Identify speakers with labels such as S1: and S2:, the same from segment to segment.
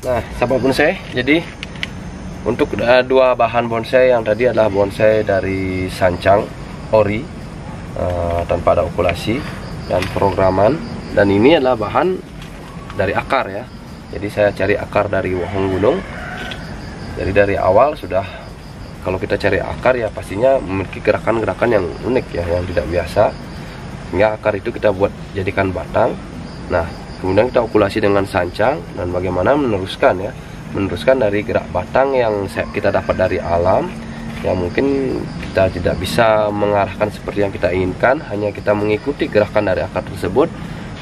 S1: Nah, sahabat bonsai, jadi untuk dua bahan bonsai yang tadi adalah bonsai dari sancang ori tanpa ada okulasi dan programan, dan ini adalah bahan dari akar ya. Jadi saya cari akar dari pohon gunung. Jadi dari awal sudah, kalau kita cari akar ya pastinya memiliki gerakan-gerakan yang unik ya, yang tidak biasa, sehingga akar itu kita buat jadikan batang. Nah, kemudian kita okulasi dengan sancang dan bagaimana meneruskan ya, meneruskan dari gerak batang yang kita dapat dari alam, yang mungkin kita tidak bisa mengarahkan seperti yang kita inginkan, hanya kita mengikuti gerakan dari akar tersebut,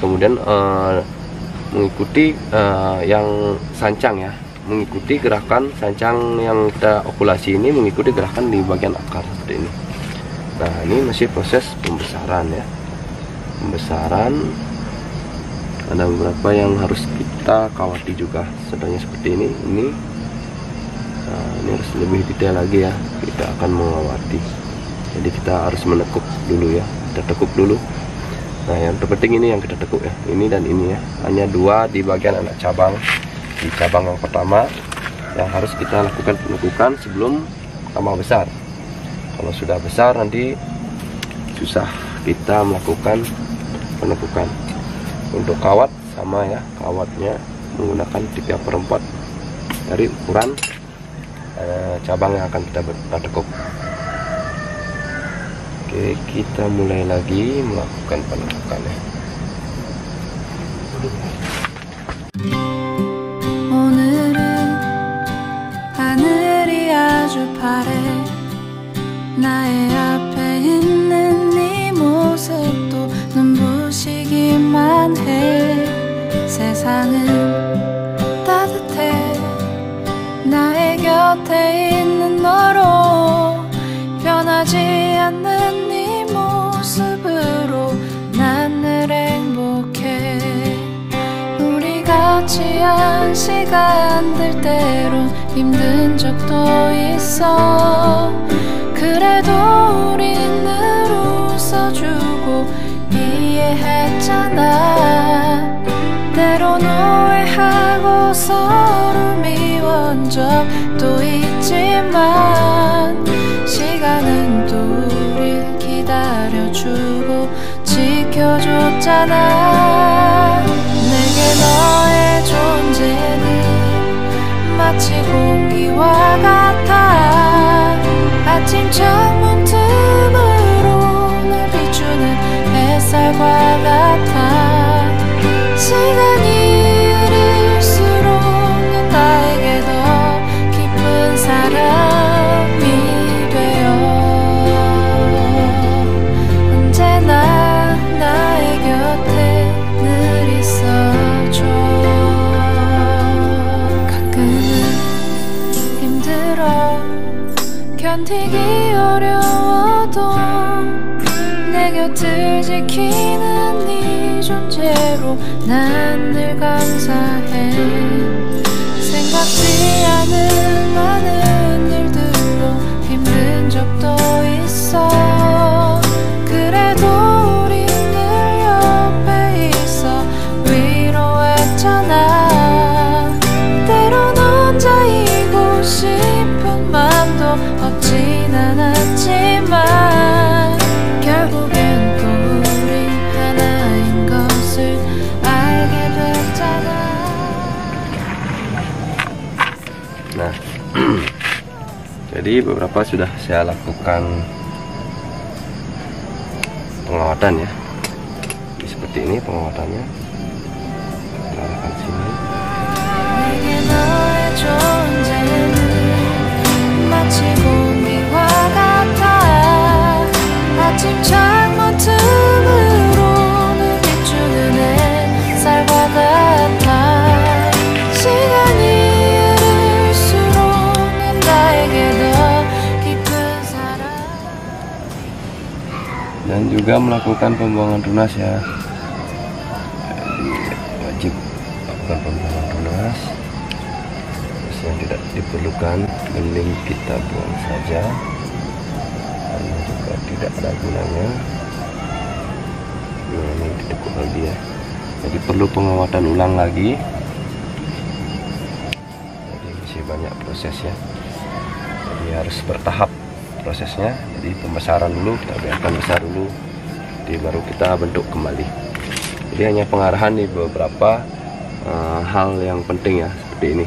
S1: kemudian mengikuti yang sancang ya, mengikuti gerakan sancang yang kita okulasi ini, mengikuti gerakan di bagian akar seperti ini. Nah, ini masih proses pembesaran ya, pembesaran. Ada beberapa yang harus kita kawati juga, contohnya seperti ini. Ini harus lebih detail lagi ya, kita akan mengawati. Jadi kita harus menekuk dulu ya, kita tekuk dulu. Nah, yang terpenting ini yang kita tekuk ya, ini dan ini ya, hanya dua di bagian anak cabang. Di cabang yang pertama yang harus kita lakukan penekukan sebelum tambah besar. Kalau sudah besar nanti susah kita melakukan penekukan. Untuk kawat sama ya, kawatnya menggunakan 3/4 dari ukuran cabang yang akan kita tekuk. Oke, kita mulai lagi melakukan penekukan ya.
S2: 오늘은 하늘이 아주 파래. 나의 앞에 있는 네 모습도 눈부시기만 해. 세상은 따뜻해. 나의 곁에 있는 너로 변하지 않는 네 모습으로 난 늘 행복해. 우리 같이 한 시간들 때론 힘든 적도 있어. 그래도 우린 늘 웃어주고 이해했잖아. 때론 오해하고 서로 미워한 적도 있지만 시간은 또 우릴 기다려주고 지켜줬잖아. 내게 너의 존재는 마치 공기와 같아. 아침 창문 틈으로 날 비추는 햇살과 같아. 시간이 흐를수록 넌 나에게 더 깊은 사람이 되어 언제나 나의 곁에 늘 있어줘. 가끔은 힘들어 견디기 어려워도 내 곁을 지키는 네 존재로 난 늘 감사해. 생각지 않은 많은 일들로 힘든 적도 있어. 그래도 우린 늘 옆에 있어 위로했잖아. 때론 혼자이고 싶은 맘도 없진 않았지만 결국엔 또 우리 하나인 것을 알게 됐잖아.
S1: Nah, jadi beberapa sudah saya lakukan pengawatan ya. Jadi seperti ini pengawatannya. Kita arahkan sini.
S2: 내게 너의 존재는 마치 공기와 같아. 아침 창문 틈으로 늘 비추는 햇살과 같아. 시간이 흐를수록 넌 나에게 더 깊은 사랑.
S1: Dan juga melakukan pembuangan tunas ya. Jadi wajib lakukan pembuangan tunas. Terus yang tidak diperlukan mending kita buang saja, karena juga tidak ada gunanya. Ini ditekuk lagi ya. Jadi perlu pengawatan ulang lagi. banyak prosesnya, jadi harus bertahap prosesnya. Jadi pembesaran dulu, kita biarkan besar dulu, jadi baru kita bentuk kembali. Jadi hanya pengarahan di beberapa hal yang penting ya, seperti ini.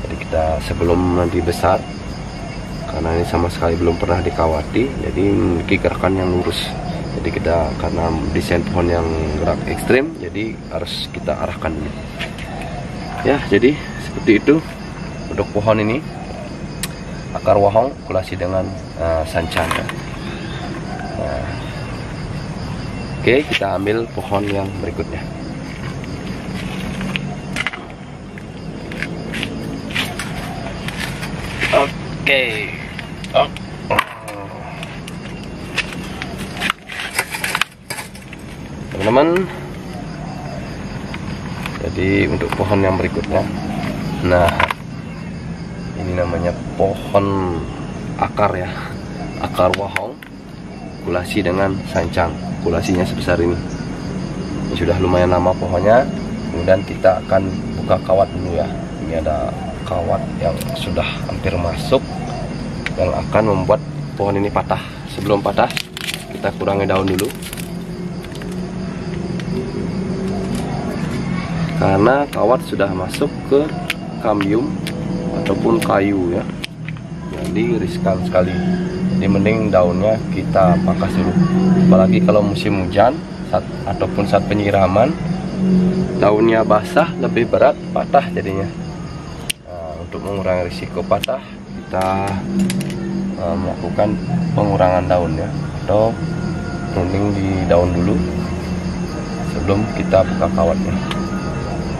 S1: Jadi kita sebelum nanti besar, karena ini sama sekali belum pernah dikawati, jadi memiliki gerakan yang lurus. Jadi kita karena desain pohon yang gerak ekstrim, jadi harus kita arahkan dulu. Ya, jadi seperti itu untuk pohon ini. Akar wahong kulasi dengan sancang. Nah, oke, kita ambil pohon yang berikutnya. Oke. Teman-teman, jadi untuk pohon yang berikutnya, nah ini namanya pohon akar ya, akar wahong kulasi dengan sancang. Kulasinya sebesar ini sudah lumayan lama pohonnya. Kemudian kita akan buka kawat dulu ya. Ini ada kawat yang sudah hampir masuk, yang akan membuat pohon ini patah. Sebelum patah, kita kurangi daun dulu, karena kawat sudah masuk ke kambium ataupun kayu ya, jadi riskan sekali. Jadi mending daunnya kita pangkas dulu, apalagi kalau musim hujan ataupun saat penyiraman, daunnya basah lebih berat patah jadinya. Nah, untuk mengurangi risiko patah, kita melakukan pengurangan daun ya, atau pruning di daun dulu sebelum kita buka kawatnya.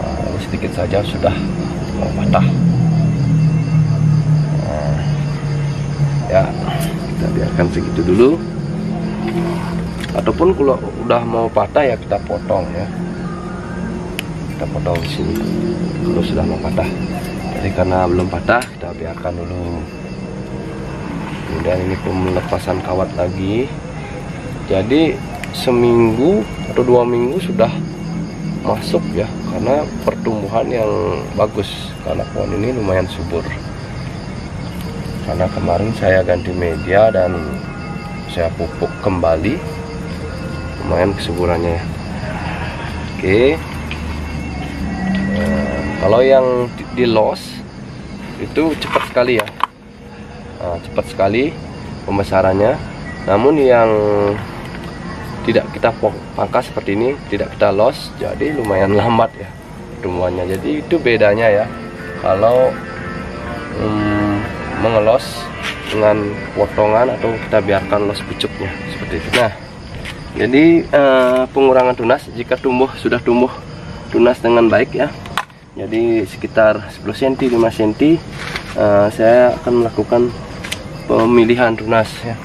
S1: Ini sedikit saja sudah mau patah. Nah, ya kita biarkan segitu dulu, ataupun kalau udah mau patah ya kita potong ya, kita potong di sini kalau sudah mau patah. Jadi karena belum patah, kita biarkan dulu. Kemudian ini pemelepasan kawat lagi, jadi seminggu atau 2 minggu sudah masuk ya, karena pertumbuhan yang bagus, karena pohon ini lumayan subur. Karena kemarin saya ganti media dan saya pupuk kembali, lumayan kesuburannya ya. Oke, kalau yang di los itu cepat sekali ya, cepat sekali pembesarannya. Namun yang tidak kita pangkas seperti ini, tidak kita los, jadi lumayan lambat ya pertumbuhannya. Jadi itu bedanya ya kalau mengelos dengan potongan atau kita biarkan los pucuknya seperti itu. Nah, jadi pengurangan tunas jika sudah tumbuh tunas dengan baik ya, jadi sekitar 10 cm 5 cm, saya akan melakukan pemilihan tunas ya.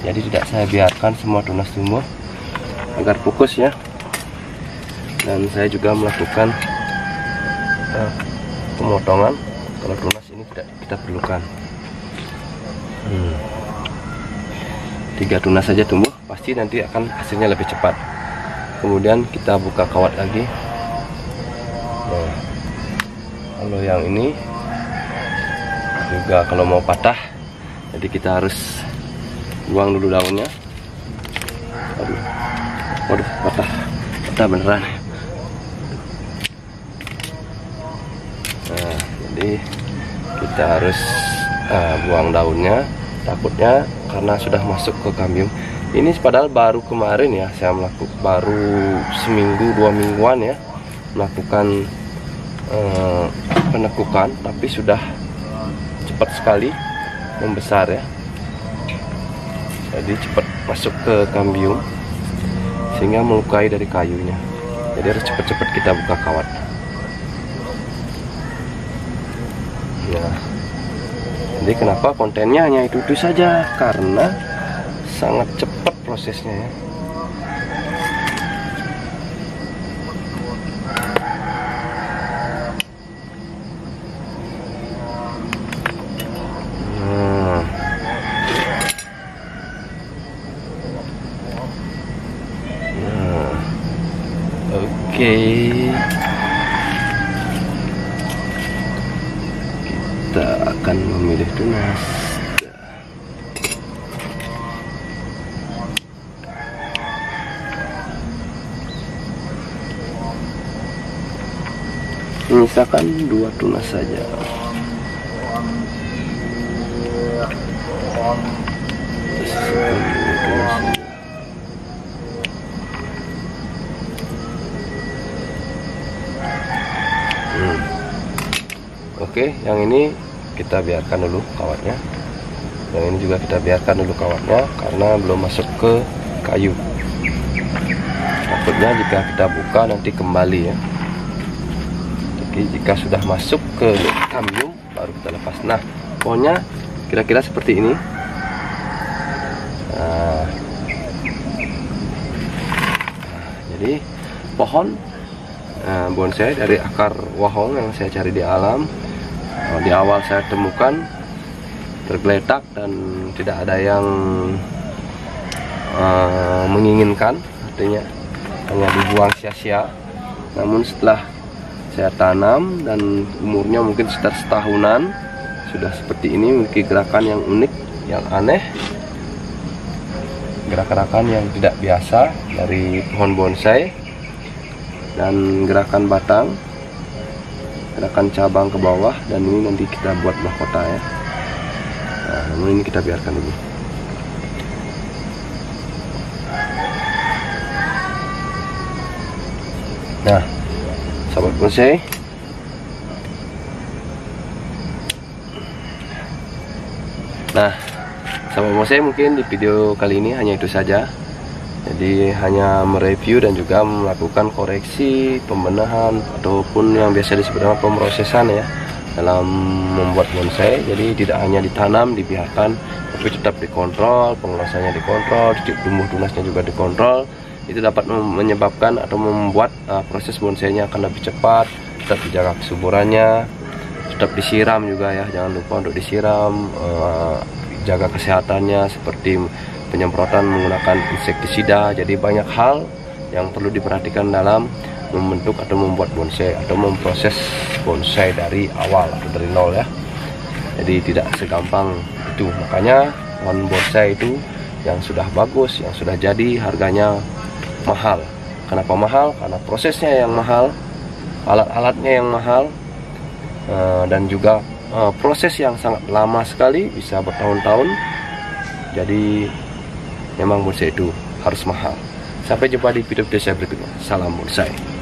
S1: Jadi tidak saya biarkan semua tunas tumbuh agar fokus ya. Dan saya juga melakukan pemotongan kalau tunas ini tidak kita perlukan. 3 tunas saja tumbuh, pasti nanti akan hasilnya lebih cepat. Kemudian kita buka kawat lagi. Nah, kalau yang ini juga kalau mau patah, jadi kita harus buang dulu daunnya. Waduh, patah beneran. Nah, jadi kita harus buang daunnya, takutnya karena sudah masuk ke kambium. Ini padahal baru kemarin ya, saya melakukan baru seminggu 2 mingguan ya melakukan penekukan, tapi sudah cepat sekali membesar ya. Jadi cepat masuk ke kambium sehingga melukai dari kayunya. Jadi harus cepat-cepat kita buka kawat. Nah, jadi kenapa kontennya hanya itu saja? Karena sangat cepat prosesnya ya. Oke. putih tunas. Menyisakan 2 tunas saja. Oke, yang ini kita biarkan dulu kawatnya. Yang ini juga kita biarkan dulu kawatnya karena belum masuk ke kayu. Takutnya jika kita buka nanti kembali ya. Jadi jika sudah masuk ke kamium baru kita lepas. Nah, pohonnya kira-kira seperti ini. Nah, jadi pohon bonsai dari akar wahong yang saya cari di alam. Di awal saya temukan tergeletak dan tidak ada yang menginginkan, artinya hanya dibuang sia-sia. Namun setelah saya tanam dan umurnya mungkin sekitar setahunan, sudah seperti ini, memiliki gerakan yang unik, yang aneh, gerakan-gerakan yang tidak biasa dari pohon bonsai, dan gerakan batang, gerakan cabang ke bawah, dan ini nanti kita buat mahkota ya. Nah, namun ini kita biarkan dulu. Nah, sahabat bonsai, mungkin di video kali ini hanya itu saja. Jadi hanya mereview dan juga melakukan koreksi, pembenahan, ataupun yang biasa disebut dengan pemrosesan ya dalam membuat bonsai. Jadi tidak hanya ditanam, dibiarkan, tapi tetap dikontrol, pengelosannya dikontrol, titik tumbuh tunasnya juga dikontrol. Itu dapat menyebabkan atau membuat proses bonsainya akan lebih cepat. Tetap dijaga kesuburannya, tetap disiram juga ya, jangan lupa untuk disiram, jaga kesehatannya seperti penyemprotan menggunakan insektisida. Jadi banyak hal yang perlu diperhatikan dalam membentuk atau membuat bonsai atau memproses bonsai dari awal atau dari nol ya. Jadi tidak segampang itu. Makanya pohon bonsai itu yang sudah bagus, yang sudah jadi, harganya mahal. Kenapa mahal? Karena prosesnya yang mahal, alat-alatnya yang mahal, dan juga proses yang sangat lama sekali, bisa bertahun-tahun. Jadi memang bonsai itu harus mahal. Sampai jumpa di video saya berikutnya. Salam bonsai.